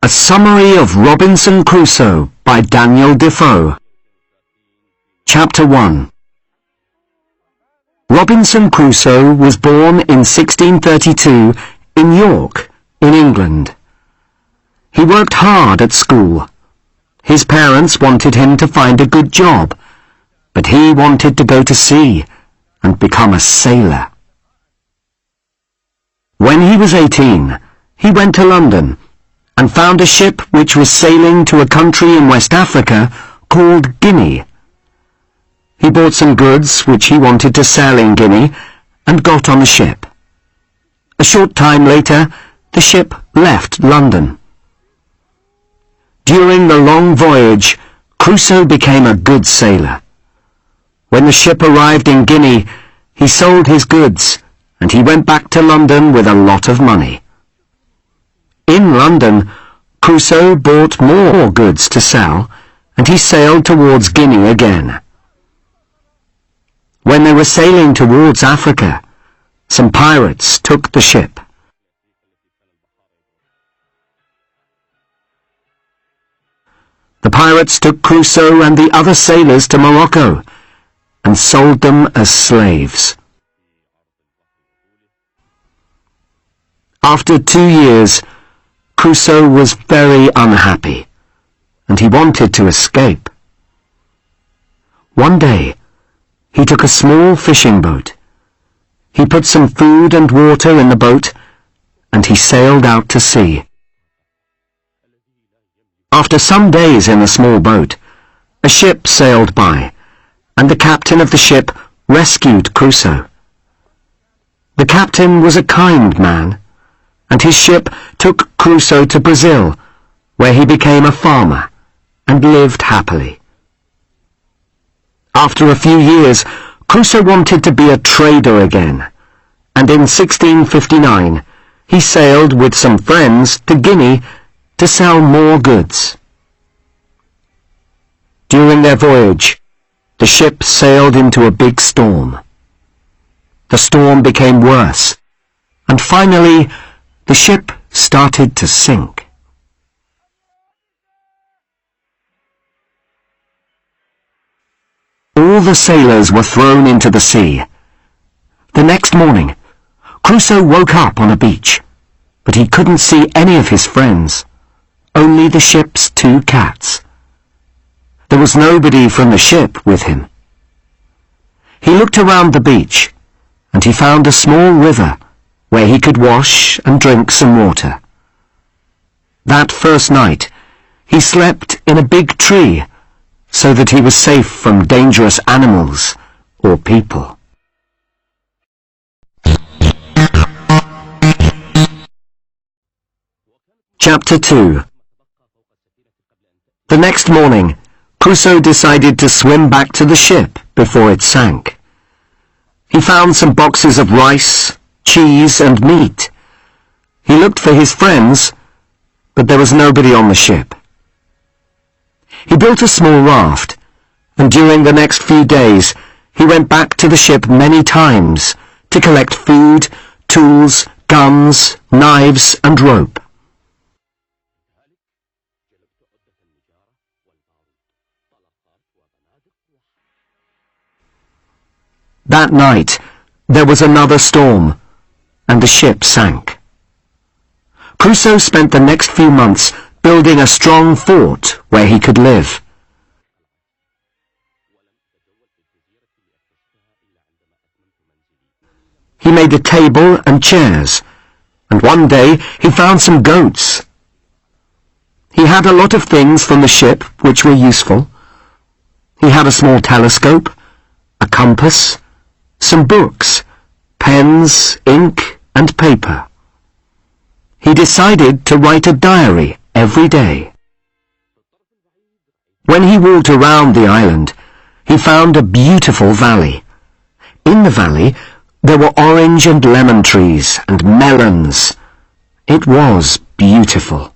A Summary of Robinson Crusoe by Daniel Defoe. Chapter 1. Robinson Crusoe was born in 1632 in York, in England. He worked hard at school. His parents wanted him to find a good job, but he wanted to go to sea and become a sailor. When he was 18, he went to London and found a ship which was sailing to a country in West Africa called Guinea. He bought some goods which he wanted to sell in Guinea and got on the ship. A short time later, the ship left London. During the long voyage, Crusoe became a good sailor. When the ship arrived in Guinea, he sold his goods and he went back to London with a lot of money. In London, Crusoe bought more goods to sell, and he sailed towards Guinea again. When they were sailing towards Africa, some pirates took the ship. The pirates took Crusoe and the other sailors to Morocco and sold them as slaves. After 2 years, Crusoe was very unhappy, and he wanted to escape. One day, he took a small fishing boat. He put some food and water in the boat, and he sailed out to sea. After some days in the small boat, a ship sailed by, and the captain of the ship rescued Crusoe. The captain was a kind man, and his ship took Crusoe to Brazil, where he became a farmer and lived happily. After a few years, Crusoe wanted to be a trader again, and in 1659 he sailed with some friends to Guinea to sell more goods. During their voyage, the ship sailed into a big storm. The storm became worse, and finally the ship started to sink. All the sailors were thrown into the sea. The next morning, Crusoe woke up on a beach, but he couldn't see any of his friends, only the ship's 2 cats. There was nobody from the ship with him. He looked around the beach, and he found a small river where he could wash and drink some water. That first night, he slept in a big tree so that he was safe from dangerous animals or people. Chapter 2. The next morning, Crusoe decided to swim back to the ship before it sank. He found some boxes of rice, cheese and meat. He looked for his friends, but there was nobody on the ship. He built a small raft, and during the next few days he went back to the ship many times to collect food, tools, guns, knives and rope. That night there was another storm, and the ship sank. Crusoe spent the next few months building a strong fort where he could live. He made a table and chairs, and one day he found some goats. He had a lot of things from the ship which were useful. He had a small telescope, a compass, some books, pens, ink and paper. He decided to write a diary every day. When he walked around the island, he found a beautiful valley. In the valley, there were orange and lemon trees and melons. It was beautiful,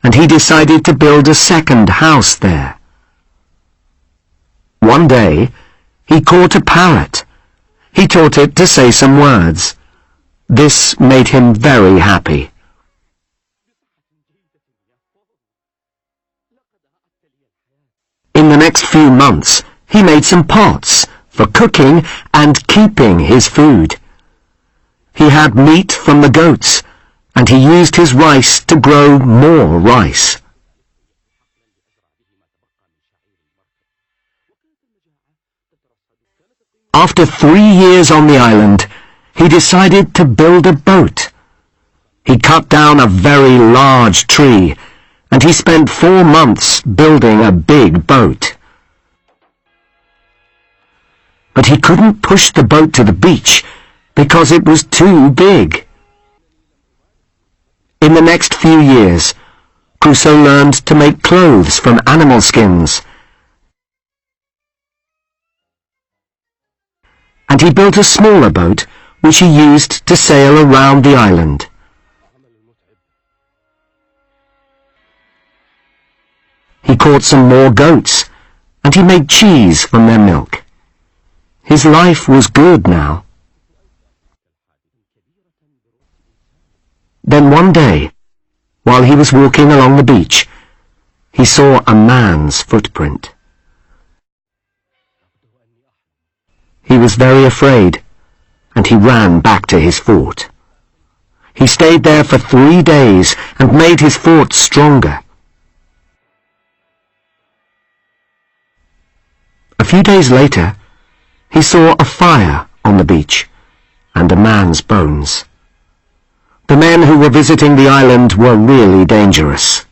and he decided to build a second house there. One day, he caught a parrot. He taught it to say some words. This made him very happy. In the next few months, he made some pots for cooking and keeping his food. He had meat from the goats, and he used his rice to grow more rice. After 3 years on the island, he decided to build a boat. He cut down a very large tree, and he spent 4 months building a big boat. But he couldn't push the boat to the beach because it was too big. In the next few years, Crusoe learned to make clothes from animal skins, and he built a smaller boat which he used to sail around the island. He caught some more goats, and he made cheese from their milk. His life was good now. Then one day, while he was walking along the beach, he saw a man's footprint. He was very afraid, and he ran back to his fort. He stayed there for 3 days and made his fort stronger. A few days later, he saw a fire on the beach and a man's bones. The men who were visiting the island were really dangerous.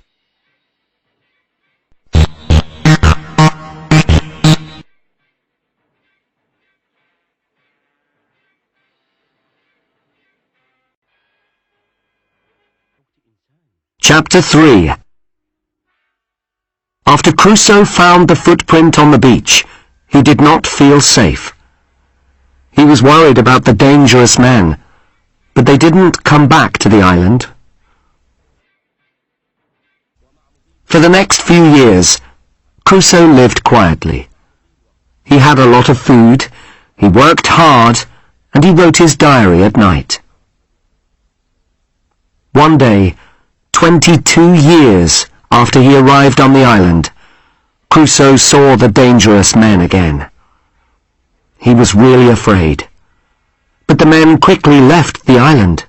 Chapter 3. After Crusoe found the footprint on the beach, he did not feel safe. He was worried about the dangerous men, but they didn't come back to the island. For the next few years, Crusoe lived quietly. He had a lot of food, he worked hard, and he wrote his diary at night. One day, 22 years after he arrived on the island, Crusoe saw the dangerous men again. He was really afraid, but the men quickly left the island.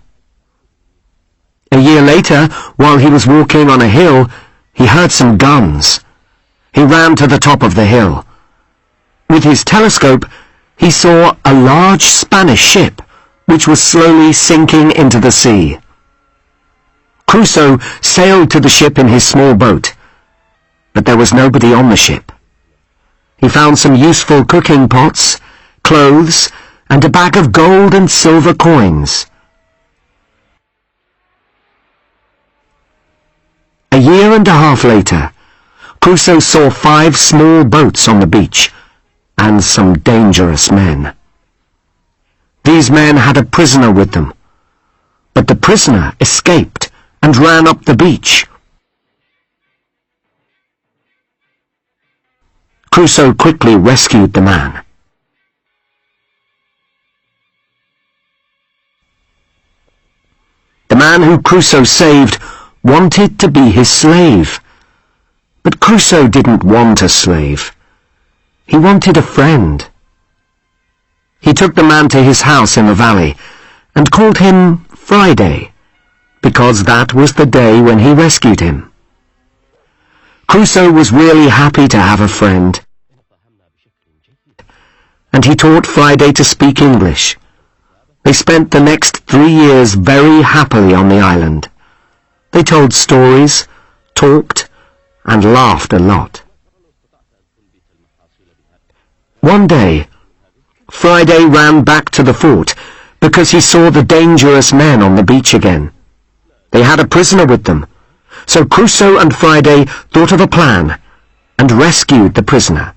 A year later, while he was walking on a hill, he heard some guns. He ran to the top of the hill. With his telescope, he saw a large Spanish ship, which was slowly sinking into the sea. Crusoe sailed to the ship in his small boat, but there was nobody on the ship. He found some useful cooking pots, clothes, and a bag of gold and silver coins. A year and a half later, Crusoe saw 5 small boats on the beach, and some dangerous men. These men had a prisoner with them, but the prisoner escaped and ran up the beach. Crusoe quickly rescued the man. The man who Crusoe saved wanted to be his slave, but Crusoe didn't want a slave. He wanted a friend. He took the man to his house in the valley and called him Friday, because that was the day when he rescued him. Crusoe was really happy to have a friend, and he taught Friday to speak English. They spent the next 3 years very happily on the island. They told stories, talked, and laughed a lot. One day, Friday ran back to the fort because he saw the dangerous men on the beach again. They had a prisoner with them, so Crusoe and Friday thought of a plan and rescued the prisoner.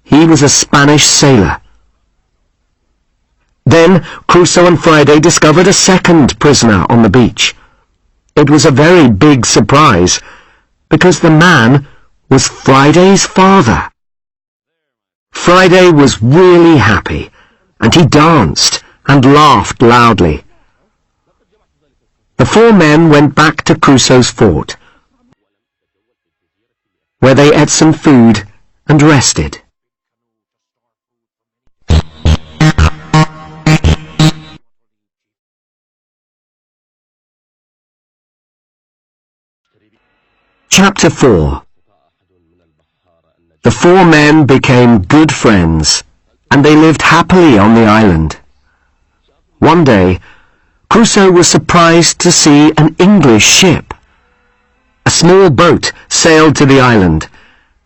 He was a Spanish sailor. Then Crusoe and Friday discovered a second prisoner on the beach. It was a very big surprise, because the man was Friday's father. Friday was really happy, and he danced and laughed loudly. The 4 men went back to Crusoe's fort. where they ate some food and rested. Chapter 4. The four men became good friends, and they lived happily on the island. One day, Crusoe was surprised to see an English ship. A small boat sailed to the island,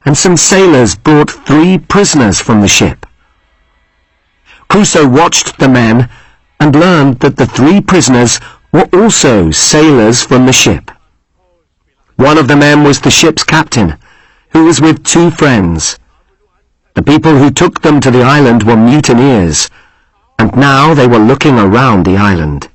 and some sailors brought 3 prisoners from the ship. Crusoe watched the men and learned that the 3 prisoners were also sailors from the ship. One of the men was the ship's captain, who was with 2 friends. The people who took them to the island were mutineers, and now they were looking around the island.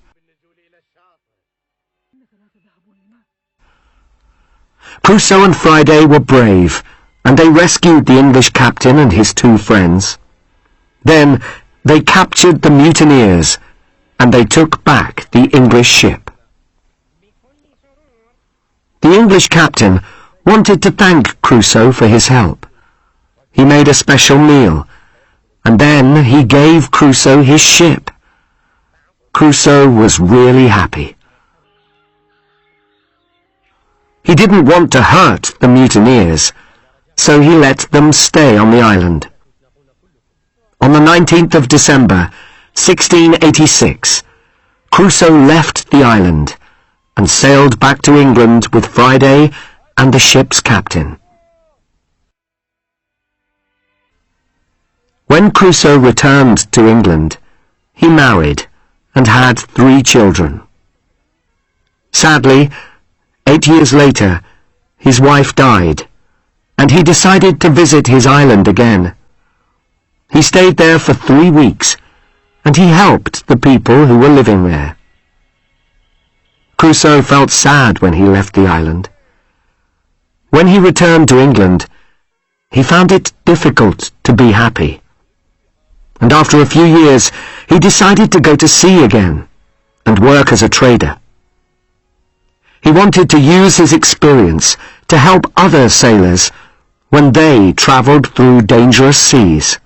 Crusoe and Friday were brave, and they rescued the English captain and his 2 friends. Then they captured the mutineers, and they took back the English ship. The English captain wanted to thank Crusoe for his help. He made a special meal, and then he gave Crusoe his ship. Crusoe was really happy. He didn't want to hurt the mutineers, so he let them stay on the island. On the 19th of December, 1686, Crusoe left the island and sailed back to England with Friday and the ship's captain. When Crusoe returned to England, he married and had 3 children. Sadly, 8 years later, his wife died, and he decided to visit his island again. He stayed there for 3 weeks, and he helped the people who were living there. Crusoe felt sad when he left the island. When he returned to England, he found it difficult to be happy. And after a few years, he decided to go to sea again and work as a trader. He wanted to use his experience to help other sailors when they travelled through dangerous seas.